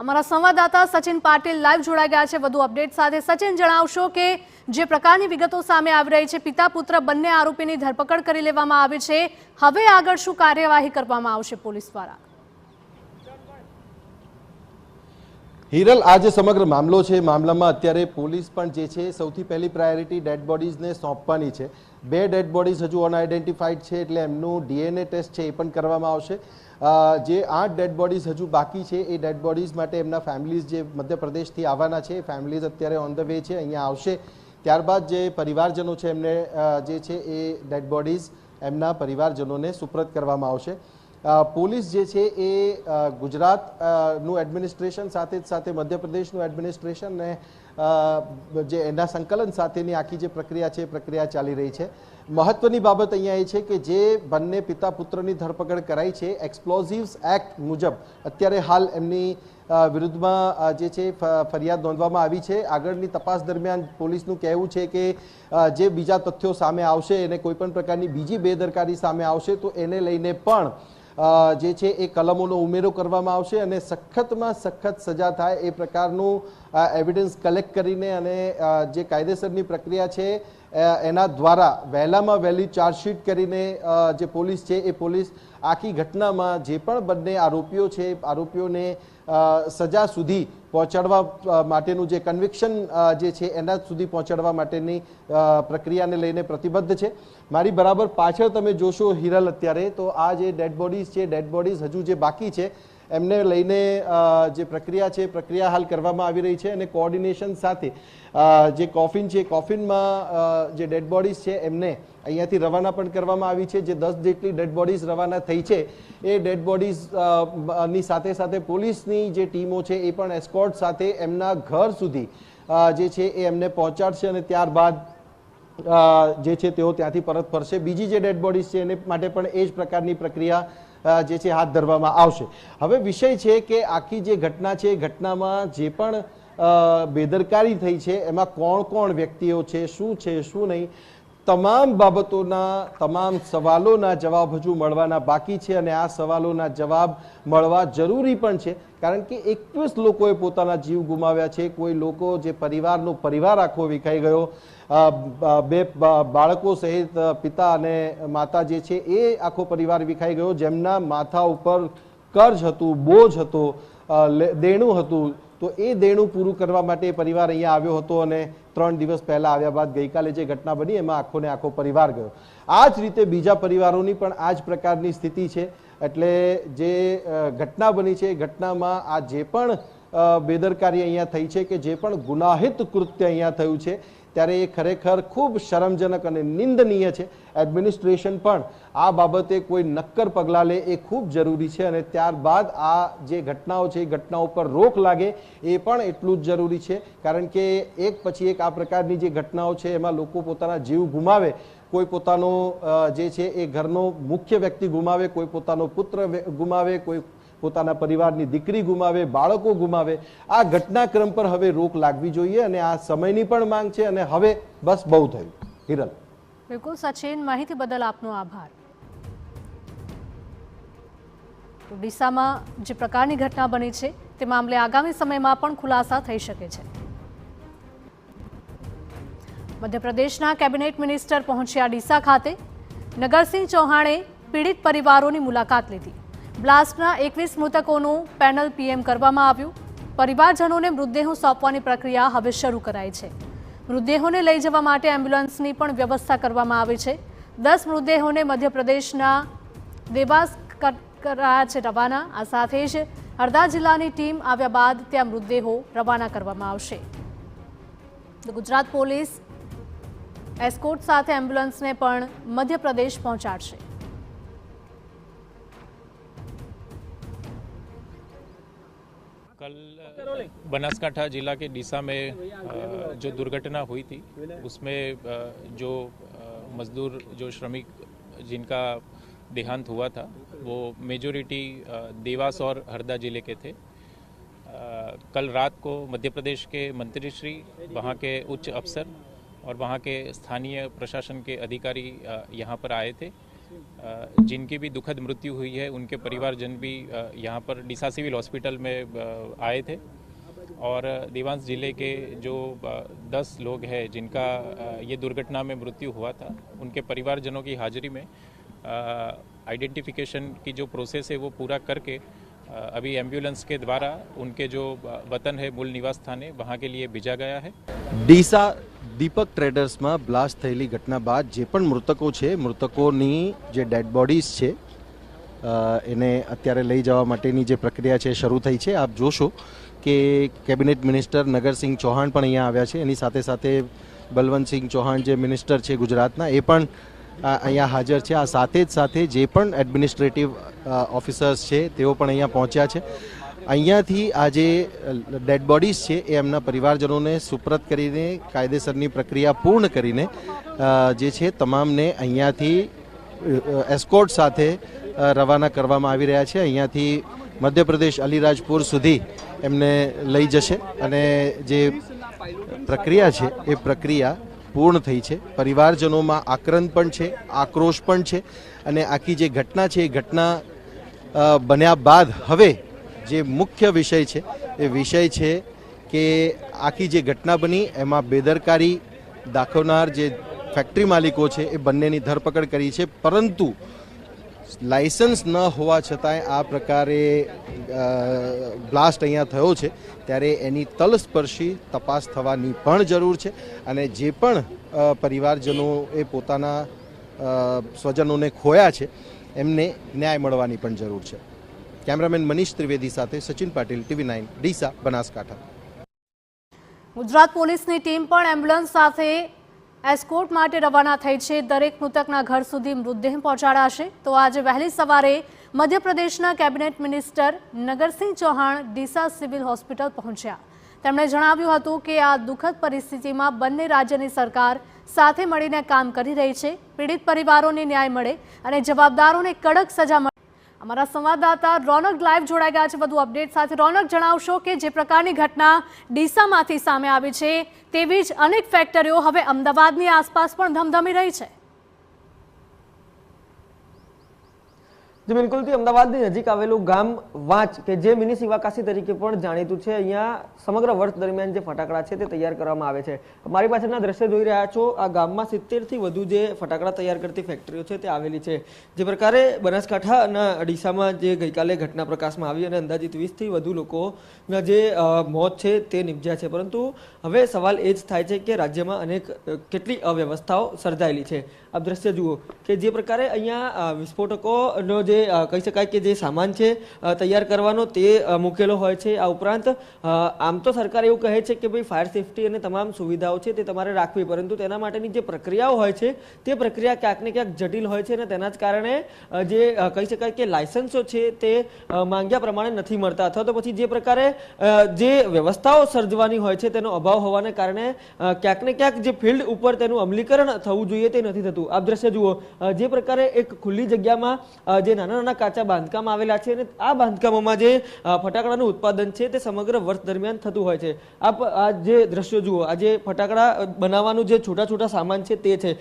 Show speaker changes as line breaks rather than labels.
અમારા સંવાદદાતા સચિન પાટીલ લાઈવ જોડાઈ ગયા છે વધુ અપડેટ સાથે। સચિન, જણાવશો કે જે પ્રકારની વિગતો સામે આવી રહી છે, પિતા પુત્ર બંને આરોપીની ધરપકડ કરી લેવામાં આવી છે, હવે આગળ શું કાર્યવાહી કરવામાં આવશે પોલીસ દ્વારા?
હિરલ, આ જે સમગ્ર મામલો છે, મામલામાં અત્યારે પોલીસ પણ જે છે સૌથી પહેલી પ્રાયોરિટી ડેડ બોડીઝને સોંપવાની છે। 2 ડેડ બોડીઝ હજુ અનઆઇડેન્ટિફાઈડ છે, એટલે એમનું ડીએનએ ટેસ્ટ છે એ પણ કરવામાં આવશે। જે 8 ડેડ બોડીઝ હજુ બાકી છે એ ડેડ બોડીઝ માટે એમના ફેમિલીઝ જે મધ્યપ્રદેશથી આવવાના છે, ફેમિલીઝ અત્યારે ઓન ધ વે છે, અહીંયા આવશે। ત્યારબાદ જે પરિવારજનો છે એમને જે છે એ ડેડ બોડીઝ એમના પરિવારજનોને સુપ્રત કરવામાં આવશે। પોલીસ જે છે એ ગુજરાતનું એડમિનિસ્ટ્રેશન સાથે જ સાથે મધ્યપ્રદેશનું એડમિનિસ્ટ્રેશન ને જે એના સંકલન સાથેની આખી જે પ્રક્રિયા છે એ પ્રક્રિયા ચાલી રહી છે। મહત્વની બાબત અહીંયા એ છે કે જે બંને પિતા પુત્રની ધરપકડ કરાઈ છે, એક્સપ્લોઝિવ્સ એક્ટ મુજબ અત્યારે હાલ એમની વિરુદ્ધમાં જે છે ફરિયાદ નોંધવામાં આવી છે। આગળની તપાસ દરમિયાન પોલીસનું કહેવું છે કે જે બીજા તથ્યો સામે આવશે અને કોઈપણ પ્રકારની બીજી બેદરકારી સામે આવશે તો એને લઈને પણ જે છે એ કલમોનો ઉમેરો કરવામાં આવશે અને સખતમાં સખત સજા થાય એ પ્રકારનું એવિડન્સ કલેક્ટ કરીને અને જે કાયદેસરની પ્રક્રિયા છે એના દ્વારા વહેલામાં વહેલી ચાર્જશીટ કરીને જે પોલીસ છે એ પોલીસ આખી ઘટનામાં જે પણ બંને આરોપીઓ છે આરોપીઓને સજા સુધી પહોંચાડવા માટેનું જે કન્વિક્શન જે છે એના સુધી પહોંચાડવા માટેની પ્રક્રિયાને લઈને પ્રતિબદ્ધ છે। મારી બરાબર પાછળ તમે જોશો હિરલ અત્યારે તો આ જે ડેડ બોડીઝ છે, ડેડ બોડીઝ હજુ જે બાકી છે એમને લઈને જે પ્રક્રિયા છે પ્રક્રિયા હાલ કરવામાં આવી રહી છે અને કોઓર્ડિનેશન સાથે જે કોફિન છે, કોફિનમાં જે ડેડ બોડીઝ છે એમને અહીંયાથી રવાના પણ કરવામાં આવી છે। જે 10 જેટલી ડેડ બોડીઝ રવાના થઈ છે એ ડેડ બોડીઝ ની સાથે સાથે પોલીસની જે ટીમો છે એ પણ એસ્કોર્ટ સાથે એમના ઘર સુધી જે છે એ એમને પહોંચાડશે અને ત્યારબાદ જે છે તેઓ ત્યાંથી પરત ફરશે। બીજી જે ડેડ બોડીઝ છે એને માટે પણ એ જ પ્રકારની પ્રક્રિયા જે છે હાથ ધરવામાં આવશે। હવે વિષય છે કે આખી જે ઘટના છે ઘટનામાં જે પણ બેદરકારી થઈ છે એમાં કોણ કોણ વ્યક્તિઓ છે, શું છે શું નહીં, તમામ બાબતોના તમામ સવાલોના જવાબ હજુ મળવાના બાકી છે અને આ સવાલોના જવાબ મળવા જરૂરી પણ છે કારણ કે 21 લોકોએ પોતાના જીવ ગુમાવ્યા છે। કોઈ લોકો જે પરિવારનો પરિવાર આખો વિખાઈ ગયો, 2 બાળકો સહિત પિતા અને માતા જે છે એ આખો પરિવાર વિખાઈ ગયો, જેમના માથા ઉપર કર્જ હતું, બોજ હતો, દેણું હતું, તો એ દેણું પૂરું કરવા માટે પરિવાર અહીંયા આવ્યો હતો અને 3 દિવસ પહેલા આવ્યા બાદ ગઈકાલે જે ઘટના બની એમાં આખો ને આખો પરિવાર ગયો। આ જ રીતે બીજા પરિવારોની પણ આ જ પ્રકારની સ્થિતિ છે। એટલે જે ઘટના બની છે એ ઘટનામાં આ જે પણ બેદરકારી અહીંયા થઈ છે કે જે પણ ગુનાહિત કૃત્ય અહીંયા થયું છે ત્યારે એ ખરેખર ખૂબ શરમજનક અને નિંદનીય છે। એડમિનિસ્ટ્રેશન પણ આ બાબતે કોઈ નક્કર પગલાં લે એ ખૂબ જરૂરી છે અને ત્યારબાદ આ જે ઘટનાઓ છે એ ઘટનાઓ પર રોક લાગે એ પણ એટલું જ જરૂરી છે કારણ કે એક પછી એક આ પ્રકારની જે ઘટનાઓ છે એમાં લોકો પોતાના જીવ ગુમાવે, કોઈ પોતાનો જે છે એ ઘરનો મુખ્ય વ્યક્તિ ગુમાવે, કોઈ પોતાનો પુત્ર ગુમાવે, કોઈ પોતાના પરિવારની દીકરી ગુમાવે, બાળકો ગુમાવે। આ ઘટનાક્રમ પર હવે રોક લાગવી જોઈએ અને આ સમયની પણ માંગ છે અને હવે બસ બહુ થયું। હિરલ,
બિલકુલ સચિન, માહિતી બદલ આપનો આભાર। તો ડીસામાં જે પ્રકારની ઘટના બની છે તે મામલે આગામી સમયમાં પણ ખુલાસા થઈ શકે છે। મધ્યપ્રદેશના કેબિનેટ મિનિસ્ટર પહોંચ્યા ડીસા ખાતે। નગરસિંહ ચૌહાણે પીડિત પરિવારોની મુલાકાત લીધી। બ્લાસ્ટના 21 મૃતકોનું પેનલ પીએમ કરવામાં આવ્યું। પરિવારજનોને મૃતદેહો સોંપવાની પ્રક્રિયા હવે શરૂ કરાઈ છે। મૃતદેહોને લઈ જવા માટે એમ્બ્યુલન્સની પણ વ્યવસ્થા કરવામાં આવી છે। 10 મૃતદેહોને મધ્યપ્રદેશના દેવાસ કરાયા છે રવાના। આ સાથે જ હરદા જિલ્લાની ટીમ આવ્યા બાદ ત્યાં મૃતદેહો રવાના કરવામાં આવશે। ગુજરાત પોલીસ એસ્કોર્ટ સાથે એમ્બ્યુલન્સને પણ મધ્યપ્રદેશ પહોંચાડશે।
कल बनासकांठा जिला के डीसा में जो दुर्घटना हुई थी उसमें जो मजदूर जो श्रमिक जिनका देहांत हुआ था वो मेजोरिटी देवास और हरदा जिले के थे। कल रात को मध्य प्रदेश के मंत्री श्री, वहाँ के उच्च अफसर और वहाँ के स्थानीय प्रशासन के अधिकारी यहाँ पर आए थे जिनकी भी दुखद मृत्यु हुई है उनके परिवारजन भी यहाँ पर डीसा सिविल हॉस्पिटल में आए थे और देवांश जिले के जो 10 लोग हैं जिनका ये दुर्घटना में मृत्यु हुआ था उनके परिवारजनों की हाजिरी में आइडेंटिफिकेशन की जो प्रोसेस है वो पूरा करके अभी एम्बुलेंस के द्वारा उनके जो वतन है मूल निवास स्थान है वहाँ के लिए भेजा गया है।
ડીસા દીપક ટ્રેડર્સમાં બ્લાસ્ટ થયેલી ઘટના બાદ જે પણ મૃતકો છે મૃતકોની જે ડેડ બોડીઝ છે એને અત્યારે લઈ જવા માટેની જે પ્રક્રિયા છે શરૂ થઈ છે। આપ જોશો કે કેબિનેટ મિનિસ્ટર નગરસિંહ ચૌહાણ પણ અહીંયા આવ્યા છે, એની સાથે સાથે બલવંતસિંહ ચૌહાણ જે મિનિસ્ટર છે ગુજરાતના એ પણ અહીંયા હાજર છે। આ સાથે જે પણ એડમિનિસ્ટ્રેટિવ ઓફિસર્સ છે તેઓ પણ અહીંયા પહોંચ્યા છે। અહીંયાથી આ જે ડેડ બોડીઝ છે એ એમના પરિવારજનોને સુપ્રત કરીને કાયદેસરની પ્રક્રિયા પૂર્ણ કરીને જે છે તમામને અહીંયાથી એસ્કોર્ટ સાથે રવાના કરવામાં આવી રહ્યા છે। અહીંયાથી મધ્યપ્રદેશ અલીરાજપુર સુધી એમને લઈ જશે અને જે પ્રક્રિયા છે એ પ્રક્રિયા પૂર્ણ થઈ છે। પરિવારજનોમાં આક્રંદ પણ છે, આક્રોશ પણ છે અને આખી જે ઘટના છે એ ઘટના બન્યા બાદ હવે જે મુખ્ય વિષય છે એ વિષય છે કે આખી જે ઘટના બની એમાં બેદરકારી દાખવનાર જે ફેક્ટરી માલિકો છે એ બંનેની ધરપકડ કરી છે, પરંતુ લાયસન્સ ન હોવા છતાંય આ પ્રકારે બ્લાસ્ટ અહીંયા થયો છે ત્યારે એની તલસ્પર્શી તપાસ થવાની પણ જરૂર છે અને જે પણ પરિવારજનોએ પોતાના સ્વજનોને ખોયા છે એમને ન્યાય મળવાની પણ જરૂર છે। કેમેરામેન મનીષ ત્રિવેદી સાથે સચિન પાટીલ, TV9 ડીસા, બનાસકાંઠા।
ગુજરાત પોલીસની ટીમ પણ એમ્બ્યુલન્સ સાથે એસ્કોર્ટ માટે રવાના થઈ છે। દરેક મૃતકના ઘર સુધી મૃતદેહ પહોંચાડાશે। તો આજે વહેલી સવારે મધ્યપ્રદેશના cabinet minister Nagarsinh Chauhan Deesa civil hospital પહોંચ્યા। તેમણે જણાવ્યું હતું કે આ દુઃખદ પરિસ્થિતિમાં બંને રાજ્યની સરકાર સાથે મળીને કામ કરી રહી છે। પીડિત પરિવારોને ન્યાય મળે અને જવાબદારોને કડક સજા મળે। અમારા સંવાદદાતા રોનક લાઈવ જોડાઈ ગયા છે વધુ અપડેટ સાથે। રોનક, જણાવશો કે જે પ્રકારની ઘટના ડીસામાંથી સામે આવી છે તેવી જ અનેક ફેક્ટરીઓ હવે અમદાવાદની આસપાસ પણ ધમધમી રહી છે।
જે બિલકુલથી અમદાવાદની નજીક આવેલું ગામ વાંચ કે જે મિની શિવાકાશી તરીકે પણ જાણીતું છે, અહીંયા સમગ્ર વર્ષ દરમિયાન જે ફટાકડા છે તે તૈયાર કરવામાં આવે છે। મારી પાછળના દ્રશ્ય જોઈ રહ્યા છો, આ ગામમાં 70 થી વધુ જે ફટાકડા તૈયાર કરતી ફેક્ટરીઓ છે તે આવેલી છે। જે પ્રકારે બનાસકાંઠા અને ડીસામાં જે ગઈકાલે ઘટના પ્રકાશમાં આવી અને અંદાજિત 20 થી વધુ લોકોના જે મોત છે તે નિપજ્યા છે, પરંતુ હવે સવાલ એ જ થાય છે કે રાજ્યમાં અનેક કેટલી અવ્યવસ્થાઓ સર્જાયેલી છે। આપ દ્રશ્ય જુઓ કે જે પ્રકારે અહીંયા વિસ્ફોટકોનો જે કહી શકાય કે જે સામાન છે તૈયાર કરવાનો તે મૂકેલો હોય છે। આ ઉપરાંત આમ તો સરકાર એવું કહે છે કે ભાઈ ફાયર સેફટી અને તમામ સુવિધાઓ છે તે તમારે રાખવી, પરંતુ તેના માટેની જે પ્રક્રિયાઓ હોય છે તે પ્રક્રિયા ક્યાંક ને ક્યાંક જટિલ હોય છે અને તેના જ કારણે જે કહી શકાય કે લાયસન્સો છે તે માંગ્યા પ્રમાણે નથી મળતા, અથવા તો પછી જે પ્રકારે જે વ્યવસ્થાઓ સર્જવાની હોય છે તેનો અભાવ હોવાને કારણે ક્યાંક ને ક્યાંક જે ફિલ્ડ ઉપર તેનું અમલીકરણ થવું જોઈએ તે નથી થતું। આપ દ્રશ્ય જુઓ, જે પ્રકારે એક ખુલ્લી જગ્યામાં જે નાના કાચા બાંધકામ આવેલા છે અને આ બાંધકામોમાં જે ફટાકડાનું ઉત્પાદન છે તે સમગ્ર વર્ષ દરમિયાન થતું હોય છે। આપ આ જે દ્રશ્યો જુઓ, આ જે ફટાકડા બનાવવાનું જે છોટા છોટા સામાન છે તે છે,